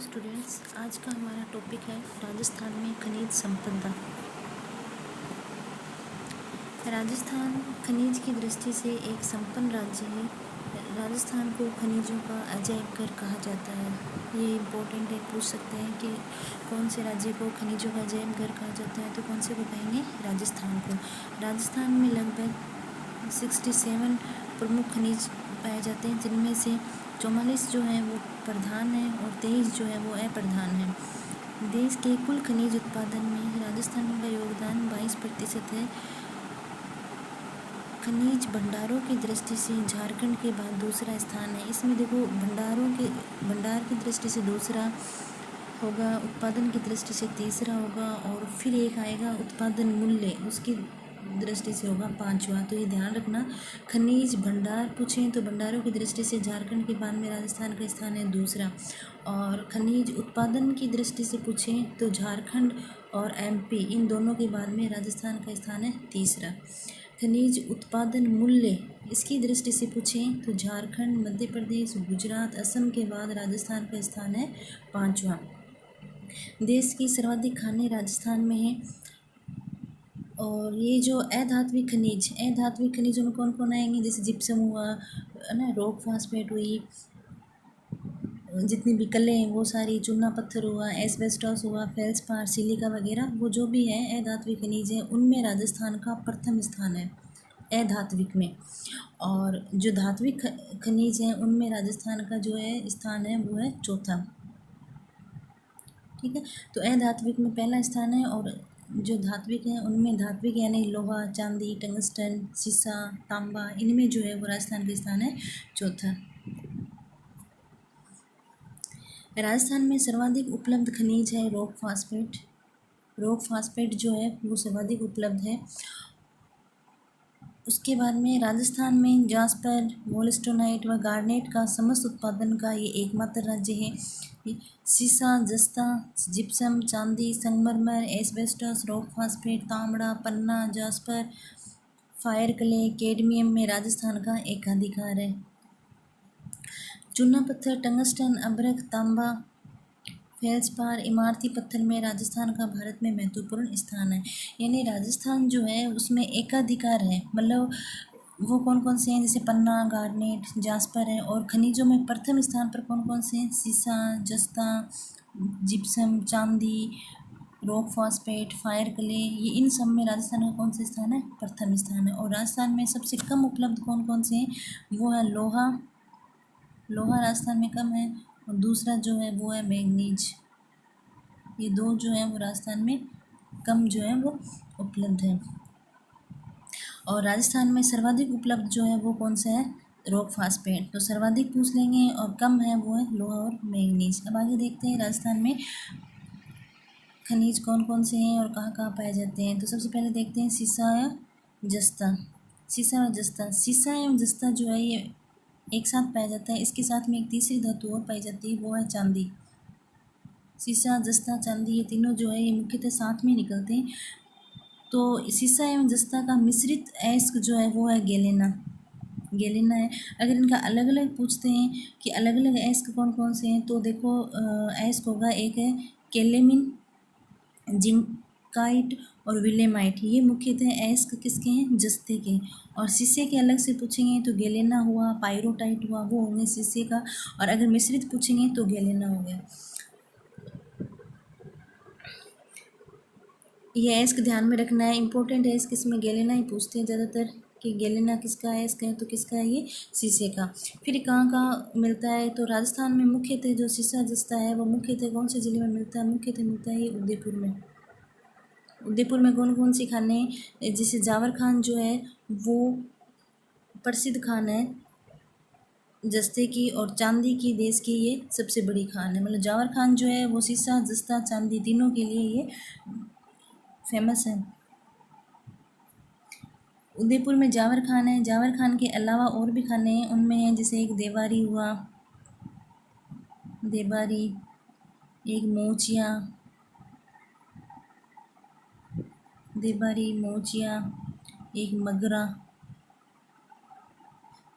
Students, आज का हमारा टॉपिक है राजस्थान में खनिज संपदा। राजस्थान खनिज की दृष्टि से एक संपन्न राज्य है। राजस्थान को खनिजों का अजायब घर कहा जाता है। ये इम्पोर्टेंट है, पूछ सकते हैं कि कौन से राज्य को खनिजों का अजायब घर कहा जाता है, तो कौन से को कहेंगे? राजस्थान को। राजस्थान में लगभग 67 प्रमुख खनिज पाए जाते हैं, जिनमें से 44 जो हैं वो प्रधान हैं और 23 जो है वो अप्रधान हैं। देश के कुल खनिज उत्पादन में राजस्थान का योगदान 22% है। खनिज भंडारों की दृष्टि से झारखंड के बाद दूसरा स्थान है। इसमें देखो, भंडार की दृष्टि से दूसरा होगा, उत्पादन की दृष्टि से तीसरा होगा, और फिर एक आएगा उत्पादन मूल्य, उसकी दृष्टि से होगा पांचवा। तो ये ध्यान रखना, खनिज भंडार पूछें तो भंडारों की दृष्टि से झारखंड के बाद में राजस्थान का स्थान है दूसरा, और खनिज उत्पादन की दृष्टि से पूछें तो झारखंड और एमपी, इन दोनों के बाद में राजस्थान का स्थान है तीसरा। खनिज उत्पादन मूल्य इसकी दृष्टि से पूछें तो झारखंड, मध्य प्रदेश, गुजरात, असम के बाद राजस्थान का स्थान है पांचवा। देश की सर्वाधिक खानें राजस्थान में हैं। और ये जो अधात्विक खनिजों में कौन कौन आएंगे? जैसे जिप्सम हुआ, है ना, रॉक फास्फेट हुई, जितनी भी कलें हैं वो सारी, चूना पत्थर हुआ, एस्बेस्टॉस हुआ, फेल्सपार, सिलिका वगैरह, वो जो भी है अधात्विक खनिज है, उनमें राजस्थान का प्रथम स्थान है अधात्विक में। और जो धात्विक खनिज हैं उनमें राजस्थान का जो है स्थान है वो है चौथा। ठीक है, तो अधात्विक में पहला स्थान है, और जो धात्विक है उनमें धात्विक यानी लोहा, चांदी, टंगस्टन, सीसा, तांबा, इनमें जो है वो राजस्थान का स्थान है चौथा। राजस्थान में सर्वाधिक उपलब्ध खनिज है रॉक फास्फेट जो है वो सर्वाधिक उपलब्ध है। उसके बाद में राजस्थान में जास्पर, मोलिस्टोनाइट व गार्नेट का समस्त उत्पादन का ये एकमात्र राज्य है। सीसा, जस्ता, जिप्सम, चांदी, संगमरमर, एस्बेस्टस, रॉक फास्फेट, तांबा, पन्ना, जास्पर, फायर क्ले, कैडमियम में राजस्थान का एकाधिकार है। चूना पत्थर, टंगस्टन, अभ्रक, तांबा, फेल्सपार, इमारती पत्थर में राजस्थान का भारत में महत्वपूर्ण स्थान है। यानी राजस्थान जो है उसमें एकाधिकार है, मतलब वो कौन कौन से हैं? जैसे पन्ना, गार्नेट, जास्पर है। और खनिजों में प्रथम स्थान पर कौन कौन से हैं? सीसा, जस्ता, जिप्सम, चांदी, रॉक फास्फेट, फायर क्ले, ये इन सब में राजस्थान का कौन सा स्थान है? प्रथम स्थान है। और राजस्थान में सबसे कम उपलब्ध कौन कौन से हैं? वो है लोहा राजस्थान में कम है, और दूसरा जो है वो है मैंगनीज। ये दो जो है वो राजस्थान में कम जो है वो उपलब्ध है। और राजस्थान में सर्वाधिक उपलब्ध जो है वो कौन सा है? Rock phosphate. तो सर्वाधिक पूछ लेंगे, और कम है वो है लोहा और मैंगनीज। अब आगे देखते हैं राजस्थान में खनिज कौन कौन से हैं और कहाँ कहाँ पाए जाते हैं। तो सबसे पहले देखते हैं सीसा या जस्ता। सीसा एवं जस्ता जो है ये एक साथ पाया जाता है। इसके साथ में एक तीसरी धातु और पाई जाती है, वो है चांदी। सीसा, जस्ता, चांदी, ये तीनों जो है ये मुख्यतः साथ में निकलते हैं। तो सीसा एवं जस्ता का मिश्रित अयस्क जो है वो है गैलेना है। अगर इनका अलग अलग पूछते हैं कि अलग अलग अयस्क कौन कौन से हैं, तो देखो अयस्क होगा, एक है कैलेमिन, जिंकाइट और विलेमाइट। ये मुख्यतः अयस्क किसके हैं? जस्ते के। और शीशे के अलग से पूछेंगे तो गैलेना हुआ, पायरोटाइट हुआ, वो होंगे शीशे का। और अगर मिश्रित पूछेंगे तो गैलेना हो गया। ये अयस्क ध्यान में रखना है, इंपॉर्टेंट है। इसमें गैलेना ही पूछते हैं ज़्यादातर कि गैलेना किसका अयस्क है, तो किसका है? ये शीशे का। फिर कहाँ कहाँ मिलता है? तो राजस्थान में मुख्यतः जो सीसा जस्ता है वो मुख्यतः कौन से ज़िले में मिलता है? मुख्यतः मिलता है ये उदयपुर में कौन कौन सी खाने? जैसे जावर खान जो है वो प्रसिद्ध खान है जस्ते की और चांदी की, देश की ये सबसे बड़ी खान है। मतलब जावर खान जो है वो सीसा, जस्ता, चांदी तीनों के लिए ये फेमस है। उदयपुर में जावर खान है। जावर खान के अलावा और भी खाने हैं, उनमें हैं जैसे एक देबारी हुआ, एक मोचिया, एक मगरा,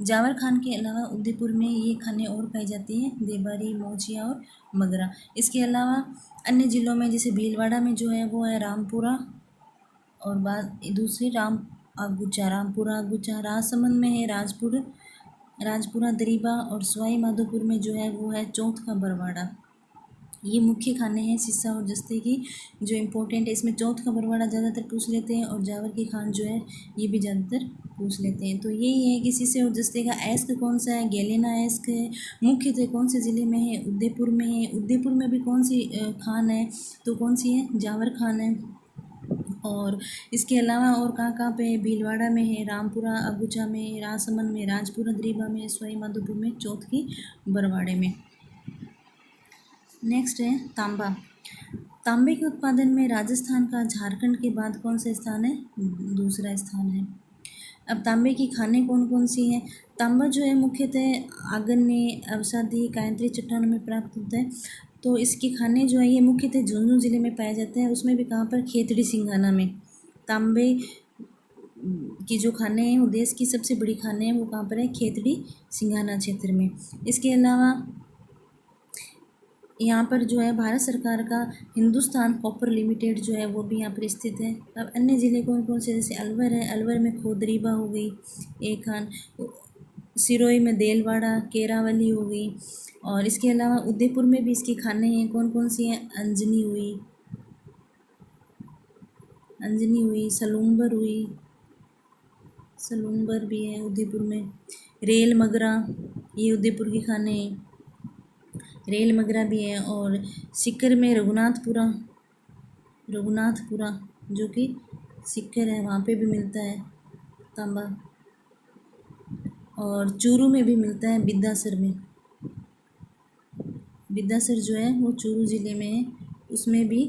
जावर खान के अलावा उदयपुर में ये खानें और पाई जाती हैं, देबारी, मोचिया और मगरा। इसके अलावा अन्य ज़िलों में जैसे भीलवाड़ा में जो है वो है रामपुरा और बाद दूसरी रामपुरा आगूचा। राजसमंद में है राजपुरा दरीबा और सवाई माधोपुर में जो है वो है चौथ का बरवाड़ा। ये मुख्य खाने हैं सिरसा और जस्ते की जो इम्पोर्टेंट है। इसमें चौथ का बरवाड़ा ज़्यादातर पूछ लेते हैं और जावर की खान जो है ये भी ज़्यादातर पूछ लेते हैं। तो यही है कि सिरसा और जस्ते का एस्क कौन सा है, गैलेना एस्क है। मुख्यतः कौन से ज़िले में है, उदयपुर में है। उदयपुर में भी कौन सी खान है, तो कौन सी है, जावर खान है। और इसके अलावा और कहाँ पे है, भीलवाड़ा में है, रामपुरा अगुचा में, राजसमंद में, राजपुरा दरीबा में, सवाई माधोपुर में, चौथ की बरवाड़े में। नेक्स्ट है तांबा। तांबे के उत्पादन में राजस्थान का झारखंड के बाद कौन सा स्थान है, दूसरा स्थान है। अब तांबे की खानें कौन कौन सी हैं। तांबा जो है मुख्यतः आग्नेय अवसादी कायंत्री चट्टानों में प्राप्त होता है। तो इसकी खानें जो है ये मुख्यतः झुंझुनू जिले में पाया जाता है, उसमें भी कहाँ पर, खेतड़ी सिंघाना में। तांबे की जो खानें हैं वो देश की सबसे बड़ी खानें हैं, वो कहाँ पर है, खेतड़ी सिंघाना क्षेत्र में। इसके अलावा यहाँ पर जो है भारत सरकार का हिंदुस्तान कॉपर लिमिटेड जो है वो भी यहाँ पर स्थित है। अब अन्य ज़िले कौन कौन से, जैसे अलवर है, अलवर में खोदरीबा हो गई एक खान, सिरोही में देलवाड़ा, केरावली हो गई। और इसके अलावा उदयपुर में भी इसकी खानें हैं, कौन कौन सी हैं, अंजनी हुई, सलूम्बर भी है उदयपुर में। रेल मगरा, ये उदयपुर की खानें हैं, रेल मगरा भी है। और सीकर में रघुनाथपुरा जो कि सीकर है, वहाँ पे भी मिलता है तांबा। और चूरू में भी मिलता है, बिद्दासर जो है वो चूरू ज़िले में है, उसमें भी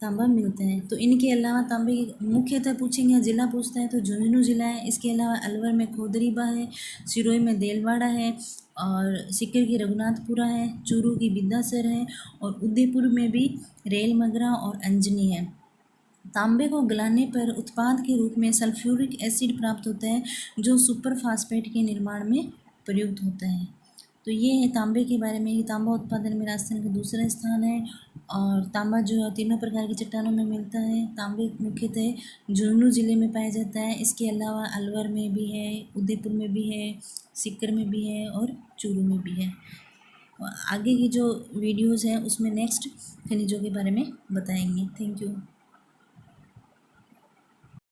तांबा मिलता है। तो इनके अलावा तांबे मुख्यतः पूछेंगे, ज़िला पूछता है तो झुंझुनू ज़िला है। इसके अलावा अलवर में खोदरीबा है, सिरोही में देलवाड़ा है, और सीकर की रघुनाथपुरा है, चूरू की बिद्दासर है, और उदयपुर में भी रेल मगरा और अंजनी है। तांबे को गलाने पर उत्पाद के रूप में सल्फ्यूरिक एसिड प्राप्त होता है, जो सुपर फास्फेट के निर्माण में प्रयुक्त होता है। तो ये है तांबे के बारे में। ये तांबा उत्पादन में राजस्थान का दूसरा स्थान है। और तांबा जो है तीनों प्रकार की चट्टानों में मिलता है। तांबे मुख्यतः झुंझुनू ज़िले में पाया जाता है। इसके अलावा अलवर में भी है, उदयपुर में भी है, सीकर में भी है और चूरू में भी है। आगे की जो वीडियोज़ हैं उसमें नेक्स्ट खनिजों के बारे में बताएंगे। Thank you.